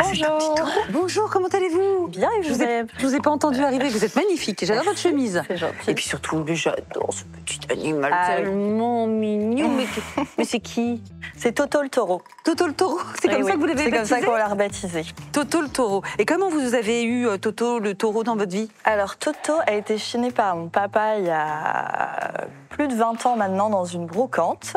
Bonjour. Bonjour, comment allez-vous? Bien, et je vous ai pas entendu arriver, vous êtes magnifique, j'adore votre chemise. C'est gentil. Et puis surtout, j'adore ce petit animal tellement mignon. Mais c'est qui? C'est Toto le taureau. Toto le taureau, c'est comme ça que vous l'avez baptisé? C'est comme ça qu'on l'a rebaptisé. Toto le taureau. Et comment vous avez eu Toto le taureau dans votre vie? Alors, Toto a été chiné par mon papa il y a plus de 20 ans maintenant dans une brocante.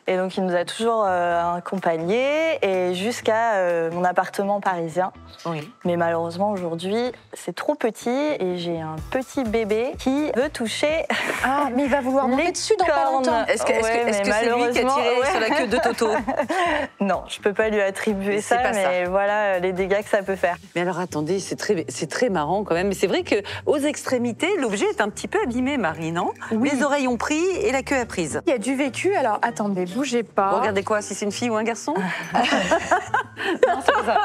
Et donc, il nous a toujours accompagnés et jusqu'à mon appartement parisien. Oui. Mais malheureusement, aujourd'hui, c'est trop petit et j'ai un petit bébé qui veut toucher. Ah, mais il va vouloir monter dessus dans pas longtemps. Est-ce que c'est lui qui a tiré sur la queue de Toto? Non, je peux pas lui attribuer ça, mais voilà les dégâts que ça peut faire. Mais alors attendez, c'est très marrant quand même. Mais c'est vrai qu'aux extrémités, l'objet est un petit peu abîmé, Marie, non? Oui. Les oreilles ont pris et la queue a prise. Il y a du vécu, alors attendez, bougez pas. Vous regardez quoi, si c'est une fille ou un garçon? Non, c'est pas ça.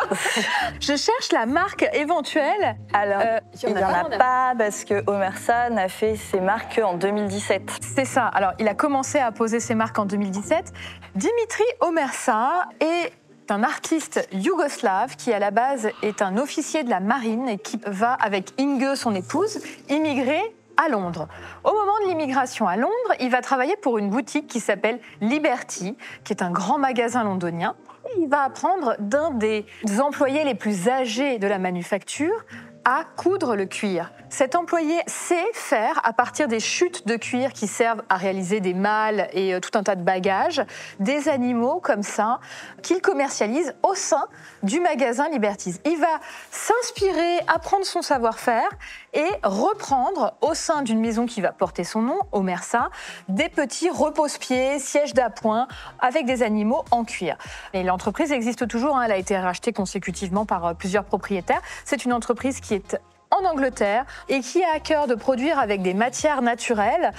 Je cherche la marque éventuelle. Alors, il n'y en a pas parce que Omersan a fait ses marques en 2017. C'est ça. Alors, il a commencé à poser ses marques en 2017. Dimitri Omersa est un artiste yougoslave qui, à la base, est un officier de la marine et qui va, avec Inge, son épouse, immigrer à Londres. Au moment de l'immigration à Londres, il va travailler pour une boutique qui s'appelle Liberty, qui est un grand magasin londonien. Et il va apprendre d'un des employés les plus âgés de la manufacture à coudre le cuir. Cet employé sait faire, à partir des chutes de cuir qui servent à réaliser des malles et tout un tas de bagages, des animaux comme ça qu'il commercialise au sein du magasin Liberties. Il va s'inspirer, apprendre son savoir-faire et reprendre au sein d'une maison qui va porter son nom, Omersa, des petits repose-pieds, sièges d'appoint avec des animaux en cuir. Et l'entreprise existe toujours, elle a été rachetée consécutivement par plusieurs propriétaires. C'est une entreprise qui est en Angleterre et qui a à cœur de produire avec des matières naturelles,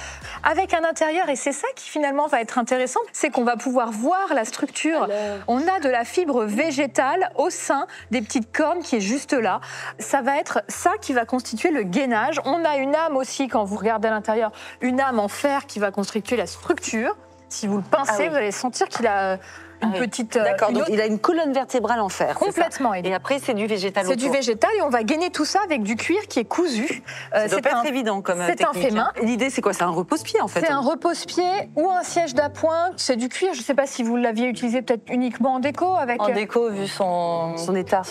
avec un intérieur, et c'est ça qui finalement va être intéressant, c'est qu'on va pouvoir voir la structure. On a de la fibre végétale au sein des petites cornes qui est juste là. Ça va être ça qui va constituer le gainage. On a une âme aussi, quand vous regardez à l'intérieur, une âme en fer qui va constituer la structure. Si vous le pincez, vous allez sentir qu'il a une petite... D'accord, donc il a une colonne vertébrale en fer. Complètement. Et après, c'est du végétal autour. C'est du végétal et on va gainer tout ça avec du cuir qui est cousu. Ça doit pas être évident comme technique. C'est un fait main. L'idée, c'est quoi? C'est un repose-pied, en fait. C'est un repose-pied ou un siège d'appoint. C'est du cuir. Je ne sais pas si vous l'aviez utilisé peut-être uniquement en déco. En déco, vu son état.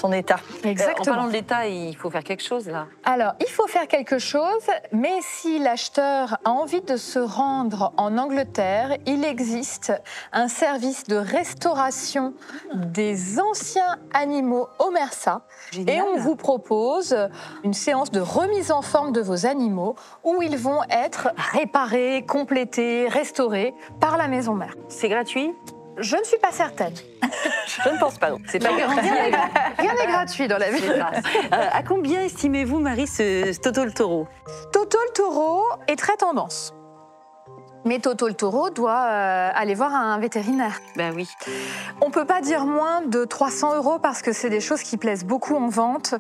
Exactement. En parlant de l'état, il faut faire quelque chose, là. Alors, il faut faire quelque chose, mais si l'acheteur a envie de se rendre en Angleterre, il existe un service de restauration des anciens animaux Omersa. Génial. Et on vous propose une séance de remise en forme de vos animaux où ils vont être réparés, complétés, restaurés par la maison mère. C'est gratuit? Je ne suis pas certaine. Je ne pense pas, non. C'est pas garanti. Rien n'est gratuit dans la vie. À combien estimez-vous, Marie, ce Toto le taureau? Toto le taureau est très tendance. Mais Toto le taureau doit aller voir un vétérinaire. Ben oui. On ne peut pas dire moins de 300 € parce que c'est des choses qui plaisent beaucoup en vente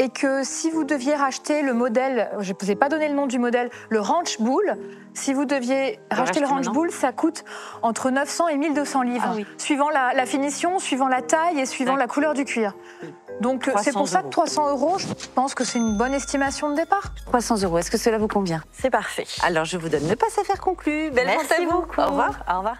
et que si vous deviez racheter le modèle, je ne vous ai pas donné le nom du modèle, le Ranch Bull, si vous deviez racheter le Ranch Bull, ça coûte entre 900 et 1200 livres, suivant la finition, suivant la taille et suivant la couleur du cuir. Donc c'est pour ça que 300 €, je pense que c'est une bonne estimation de départ. 300 €, est-ce que cela vous convient? C'est parfait. Alors je vous donne le passe à faire conclu. Belle vente à vous. Merci beaucoup. Au revoir. Au revoir.